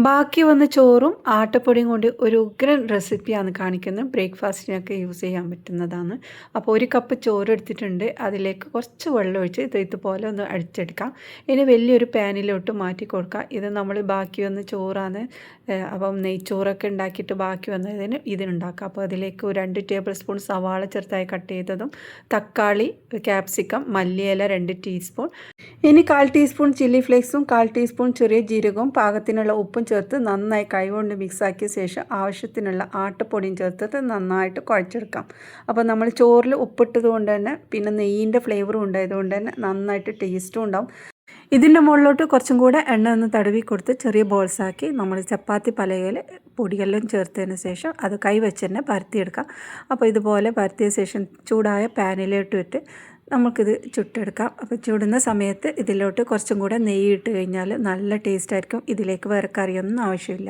ബാക്കി വന്ന ചോറും ആട്ടപ്പൊടിയും കൊണ്ട് ഒരു ഉഗ്രൻ റെസിപ്പിയാണ് കാണിക്കുന്നത്. ബ്രേക്ക്ഫാസ്റ്റിനൊക്കെ യൂസ് ചെയ്യാൻ പറ്റുന്നതാണ്. അപ്പോൾ 1 കപ്പ് ചോറ് എടുത്തിട്ടുണ്ട്. അതിലേക്ക് കുറച്ച് വെള്ളം ഒഴിച്ച് ഇതുപോലെ ഒന്ന് അടിച്ചെടുക്കാം. ഇനി വലിയൊരു പാനിലോട്ട് മാറ്റി കൊടുക്കാം. ഇത് നമ്മൾ ബാക്കി വന്ന ചോറാണ്. അപ്പം നെയ്ച്ചോറൊക്കെ ഉണ്ടാക്കിയിട്ട് ബാക്കി വന്നതിന് ഇതിനുണ്ടാക്കാം. അപ്പോൾ അതിലേക്ക് 2 ടേബിൾ സ്പൂൺ സവാള ചെറുതായി കട്ട് ചെയ്തതും, തക്കാളി, ക്യാപ്സിക്കം, മല്ലിയില 2 ടീസ്പൂൺ, ഇനി 1/4 ടീസ്പൂൺ ചില്ലി ഫ്ലേക്സും 1/4 ടീസ്പൂൺ ചെറിയ ജീരകവും പാകത്തിനുള്ള ഉപ്പും ചേർത്ത് നന്നായി കൈകൊണ്ട് മിക്സാക്കിയ ശേഷം ആവശ്യത്തിനുള്ള ആട്ടപ്പൊടിയും ചേർത്തിട്ട് നന്നായിട്ട് കുഴച്ചെടുക്കാം. അപ്പോൾ നമ്മൾ ചോറിൽ ഉപ്പിട്ടത് കൊണ്ട് തന്നെ പിന്നെ നെയ്യിൻ്റെ ഫ്ലേവറും ഉണ്ടായതുകൊണ്ട് തന്നെ നന്നായിട്ട് ടേസ്റ്റും ഉണ്ടാവും. ഇതിൻ്റെ മുകളിലോട്ട് കുറച്ചും കൂടെ എണ്ണ ഒന്ന് തടവി കൊടുത്ത് ചെറിയ ബോൾസാക്കി നമ്മൾ ചപ്പാത്തി പലകയിൽ പൊടിയെല്ലാം ചേർത്തതിന് ശേഷം അത് കൈ വെച്ച് തന്നെ പരത്തിയെടുക്കാം. അപ്പോൾ ഇതുപോലെ പരത്തിയ ശേഷം ചൂടായ പാനിലോട്ട് ഇട്ട് നമുക്കിത് ചുട്ടെടുക്കാം. അപ്പോൾ ചുടുന്ന സമയത്ത് ഇതിലോട്ട് കുറച്ചും കൂടെ നെയ്യ് ഇട്ട് കഴിഞ്ഞാൽ നല്ല ടേസ്റ്റ് ആയിരിക്കും. ഇതിലേക്ക് വേറെ കറിയൊന്നും ആവശ്യമില്ല.